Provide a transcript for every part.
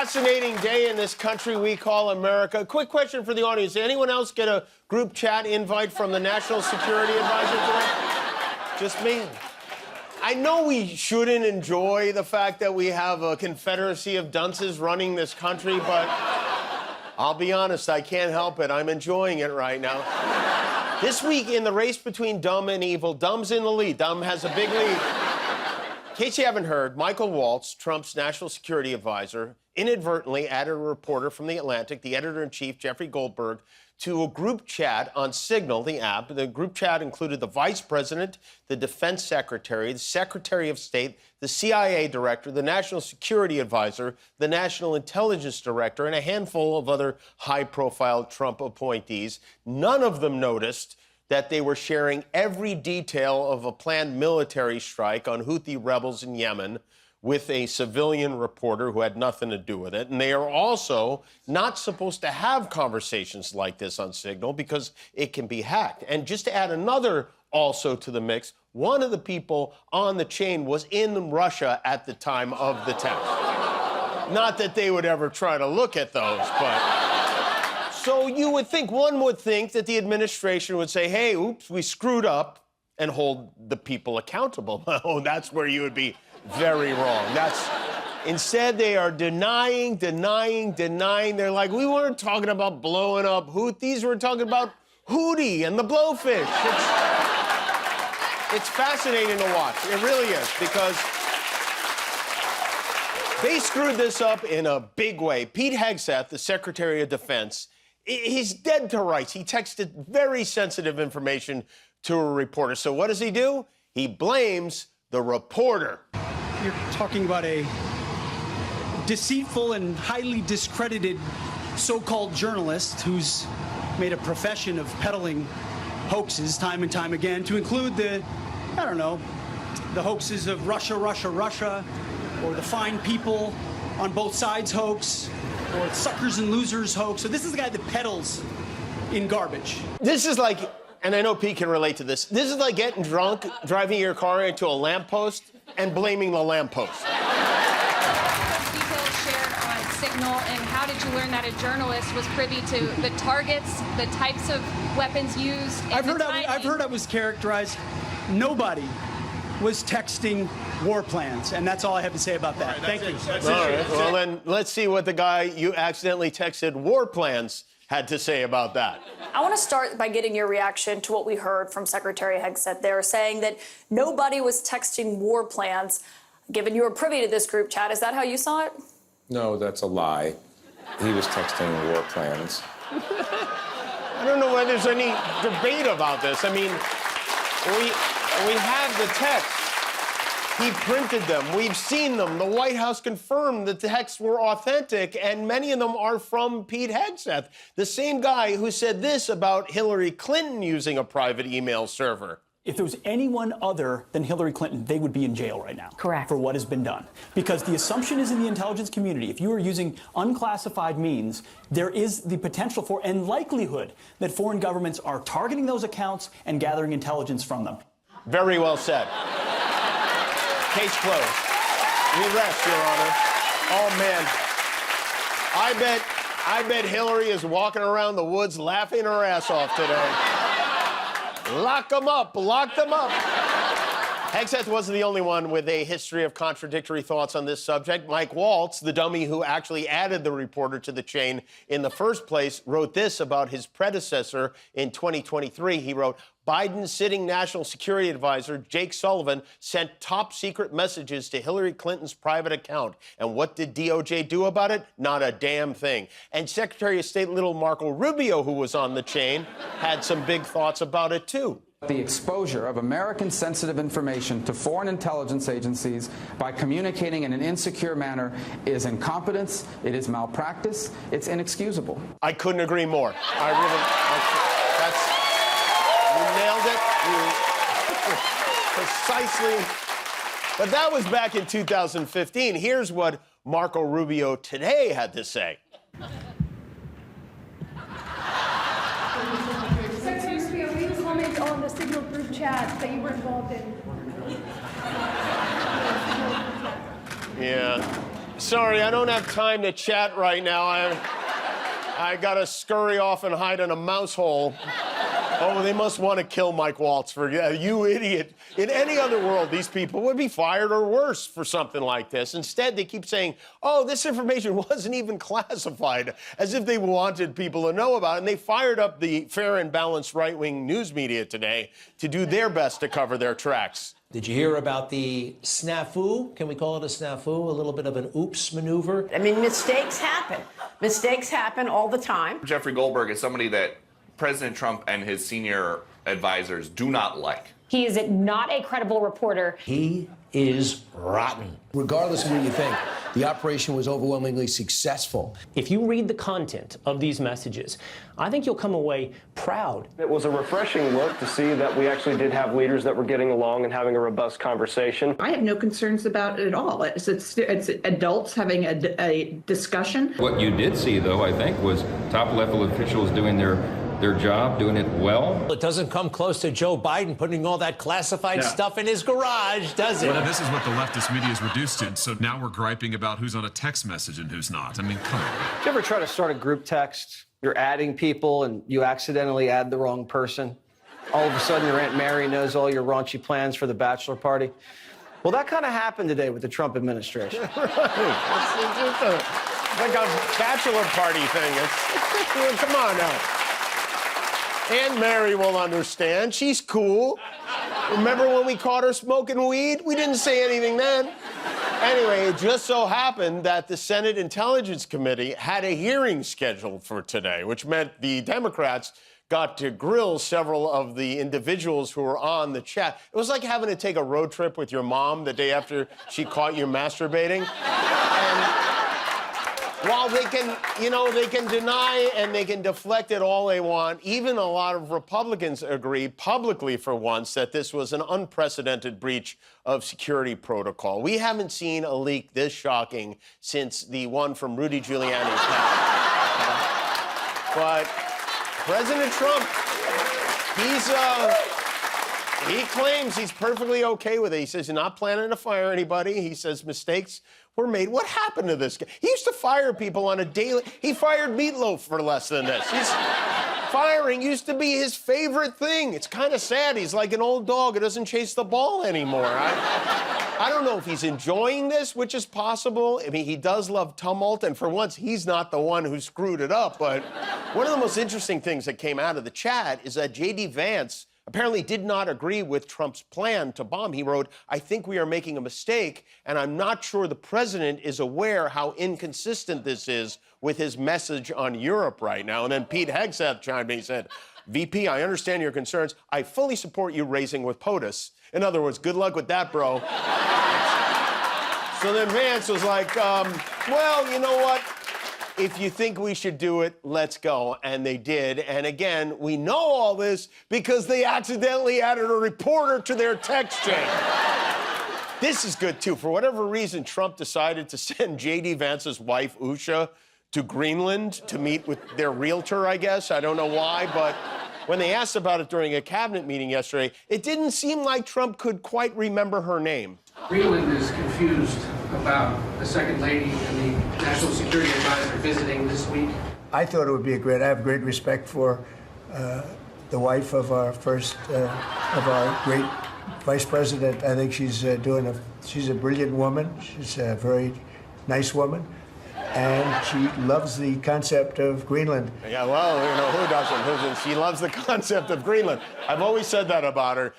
fascinating day in this country we call America. Quick question for the audience. Did anyone else get a group chat invite from the National Security Advisor today? Just me? I know we shouldn't enjoy the fact that we have a confederacy of dunces running this country, but I'll be honest, I can't help it. I'm enjoying it right now. This week, in the race between dumb and evil, dumb's in the lead. Dumb has a big lead. In case you haven't heard, Michael Waltz, Trump's national security advisor, inadvertently added a reporter from The Atlantic, the editor-in-chief, Jeffrey Goldberg, to a group chat on Signal, the app. The group chat included the vice president, the defense secretary, the secretary of state, the CIA director, the national security advisor, the national intelligence director, and a handful of other high-profile Trump appointees. None of them noticed that they were sharing every detail of a planned military strike on Houthi rebels in Yemen with a civilian reporter who had nothing to do with it. And they are also not supposed to have conversations like this on Signal because it can be hacked. And just to add another also to the mix, one of the people on the chain was in Russia at the time of the text. Not that they would ever try to look at those, but... So you would think, one would think that the administration would say, hey, oops, we screwed up, and hold the people accountable. Oh, that's where you would be very wrong. Instead, they are denying. They're like, we weren't talking about blowing up Houthis, we're talking about Hootie and the blowfish. It's fascinating to watch. It really is, because they screwed this up in a big way. Pete Hegseth, the Secretary of Defense, he's dead to rights. He texted very sensitive information to a reporter. So what does he do? He blames the reporter. You're talking about a deceitful and highly discredited so-called journalist who's made a profession of peddling hoaxes time and time again, to include the hoaxes of Russia, or the fine people on both sides hoax, or suckers and losers hoax. So this is the guy that peddles in garbage. This is like, and I know Pete can relate to this, this is like getting drunk, driving your car into a lamppost, and blaming the lamppost. Details shared on Signal, and how did you learn that a journalist was privy to the targets, the types of weapons used? I've heard I was characterized. Nobody was texting war plans, and that's all I have to say about that. Right, Thank you. All right. Well, then let's see what the guy you accidentally texted war plans had to say about that. I want to start by getting your reaction to what we heard from Secretary Hegseth. They were saying that nobody was texting war plans. Given you were privy to this group chat, is that how you saw it? No, that's a lie. He was texting war plans. I don't know whether there's any debate about this. I mean, we have the text. He printed them. We've seen them. The White House confirmed that the texts were authentic, and many of them are from Pete Hegseth, the same guy who said this about Hillary Clinton using a private email server. If there was anyone other than Hillary Clinton, they would be in jail right now. Correct. For what has been done. Because the assumption is in the intelligence community, if you are using unclassified means, there is the potential for and likelihood that foreign governments are targeting those accounts and gathering intelligence from them. Very well said. Case closed. We rest, Your Honor. Oh, man. I bet Hillary is walking around the woods laughing her ass off today. Lock them up. Lock them up. Hegseth wasn't the only one with a history of contradictory thoughts on this subject. Mike Waltz, the dummy who actually added the reporter to the chain in the first place, wrote this about his predecessor in 2023. He wrote, Biden's sitting national security advisor, Jake Sullivan, sent top-secret messages to Hillary Clinton's private account. And what did DOJ do about it? Not a damn thing. And Secretary of State little Marco Rubio, who was on the chain, had some big thoughts about it, too. The exposure of American sensitive information to foreign intelligence agencies by communicating in an insecure manner is incompetence, it is malpractice, it's inexcusable. I couldn't agree more. You nailed it. Precisely. But that was back in 2015. Here's what Marco Rubio today had to say. Secretary Rubio, will you comment on the Signal group chat that you were involved in? Yeah. Sorry, I don't have time to chat right now. I gotta scurry off and hide in a mouse hole. Oh, they must want to kill Mike Waltz for you idiot. In any other world, these people would be fired or worse for something like this. Instead, they keep saying, oh, this information wasn't even classified, as if they wanted people to know about it. And they fired up the fair and balanced right-wing news media today to do their best to cover their tracks. Did you hear about the snafu? Can we call it a snafu? A little bit of an oops maneuver? I mean, mistakes happen. Mistakes happen all the time. Jeffrey Goldberg is somebody that President Trump and his senior advisors do not like. He is not a credible reporter. He is rotten. Regardless of what you think, the operation was overwhelmingly successful. If you read the content of these messages, I think you'll come away proud. It was a refreshing look to see that we actually did have leaders that were getting along and having a robust conversation. I have no concerns about it at all. It's adults having a discussion. What you did see, though, I think, was top-level officials doing their job, doing it well. It doesn't come close to Joe Biden putting all that classified stuff in his garage, does it? Well, this is what the leftist media is reduced to. So now we're griping about who's on a text message and who's not. I mean, come on. Did you ever try to start a group text? You're adding people and you accidentally add the wrong person. All of a sudden, your Aunt Mary knows all your raunchy plans for the bachelor party. Well, that kind of happened today with the Trump administration. Right. It's like a bachelor party thing. Come on now. Aunt Mary will understand. She's cool. Remember when we caught her smoking weed? We didn't say anything then. Anyway, it just so happened that the Senate Intelligence Committee had a hearing scheduled for today, which meant the Democrats got to grill several of the individuals who were on the chat. It was like having to take a road trip with your mom the day after she caught you masturbating. And while they can, they can deny and they can deflect it all they want, even a lot of Republicans agree publicly for once that this was an unprecedented breach of security protocol. We haven't seen a leak this shocking since the one from Rudy Giuliani's house. But President Trump, he claims he's perfectly okay with it. He says he's not planning to fire anybody. He says mistakes were made. What happened to this guy? He used to fire people on a daily... He fired Meatloaf for less than this. Firing used to be his favorite thing. It's kind of sad. He's like an old dog who doesn't chase the ball anymore. I don't know if he's enjoying this, which is possible. I mean, he does love tumult, and for once, he's not the one who screwed it up. But one of the most interesting things that came out of the chat is that J.D. Vance apparently did not agree with Trump's plan to bomb. He wrote, I think we are making a mistake, and I'm not sure the president is aware how inconsistent this is with his message on Europe right now. And then Pete Hegseth chimed in. He said, VP, I understand your concerns. I fully support you raising with POTUS. In other words, good luck with that, bro. So then Vance was like, well, you know what? If you think we should do it, let's go. And they did. And again, we know all this because they accidentally added a reporter to their text chain. This is good, too. For whatever reason, Trump decided to send J.D. Vance's wife, Usha, to Greenland to meet with their realtor, I guess. I don't know why, but when they asked about it during a cabinet meeting yesterday, it didn't seem like Trump could quite remember her name. Greenland is confused about the Second Lady and the National Security Advisor visiting this week. I thought it would be I have great respect for the wife of our great vice president. I think she's she's a brilliant woman. She's a very nice woman. And she loves the concept of Greenland. Yeah, well, who doesn't? She loves the concept of Greenland. I've always said that about her.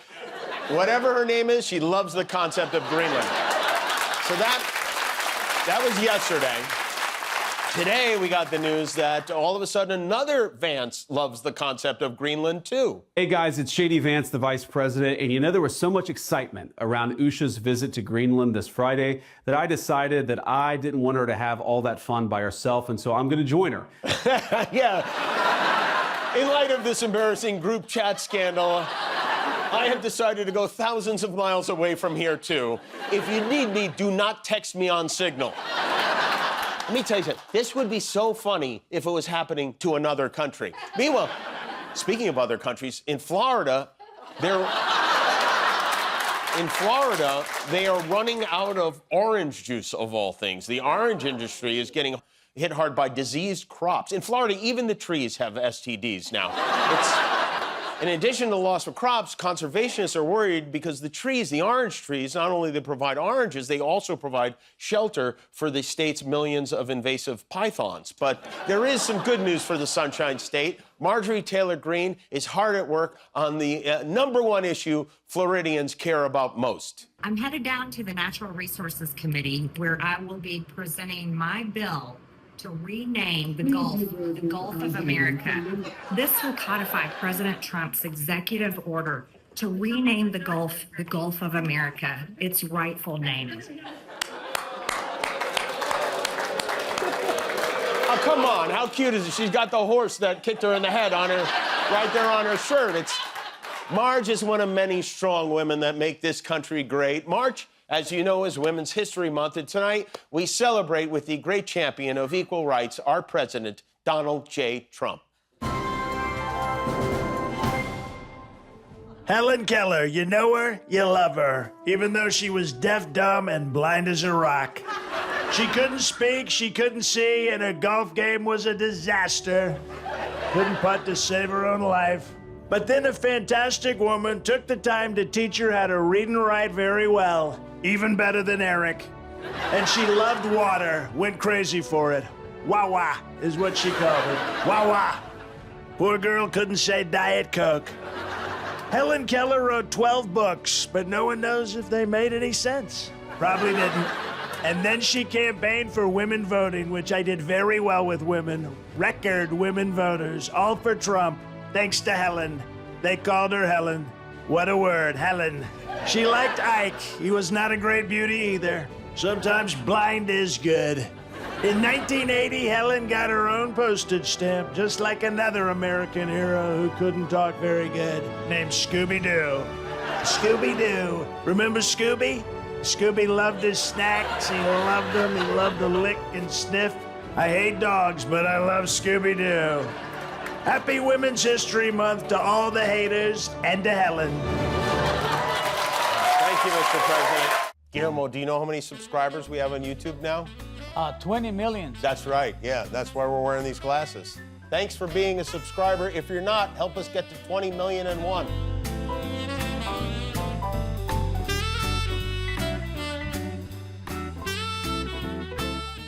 Whatever her name is, she loves the concept of Greenland. So that was yesterday. Today, we got the news that all of a sudden another Vance loves the concept of Greenland, too. Hey, guys, it's J.D. Vance, the vice president. And there was so much excitement around Usha's visit to Greenland this Friday that I decided that I didn't want her to have all that fun by herself, and so I'm going to join her. Yeah. In light of this embarrassing group chat scandal, I have decided to go thousands of miles away from here, too. If you need me, do not text me on Signal. Let me tell you something. This would be so funny if it was happening to another country. Meanwhile, speaking of other countries, in Florida, In Florida, they are running out of orange juice, of all things. The orange industry is getting hit hard by diseased crops. In Florida, even the trees have STDs now. In addition to the loss of crops, conservationists are worried because the trees, the orange trees, not only they provide oranges, they also provide shelter for the state's millions of invasive pythons. But there is some good news for the Sunshine State. Marjorie Taylor Greene is hard at work on the #1 issue Floridians care about most. I'm headed down to the Natural Resources Committee, where I will be presenting my bill to rename the Gulf of America. This will codify President Trump's executive order to rename the Gulf of America, its rightful name. Oh, come on, how cute is it? She's got the horse that kicked her in the head on her, right there on her shirt. Marge is one of many strong women that make this country great. March, as you know, is Women's History Month, and tonight we celebrate with the great champion of equal rights, our president, Donald J. Trump. Helen Keller, you know her, you love her, even though she was deaf, dumb, and blind as a rock. She couldn't speak, she couldn't see, and her golf game was a disaster. Couldn't putt to save her own life. But then a fantastic woman took the time to teach her how to read and write very well, even better than Eric. And she loved water, went crazy for it. Wah-wah is what she called it. Wah-wah. Poor girl couldn't say Diet Coke. Helen Keller wrote 12 books, but no one knows if they made any sense. Probably didn't. And then she campaigned for women voting, which I did very well with women. Record women voters, all for Trump. Thanks to Helen. They called her Helen. What a word, Helen. She liked Ike. He was not a great beauty either. Sometimes blind is good. In 1980, Helen got her own postage stamp, just like another American hero who couldn't talk very good, named Scooby-Doo. Scooby-Doo. Remember Scooby? Scooby loved his snacks. He loved them. He loved to lick and sniff. I hate dogs, but I love Scooby-Doo. Happy Women's History Month to all the haters and to Helen. Thank you, Mr. President. Guillermo, do you know how many subscribers we have on YouTube now? 20 million. That's right, yeah. That's why we're wearing these glasses. Thanks for being a subscriber. If you're not, help us get to 20,000,001.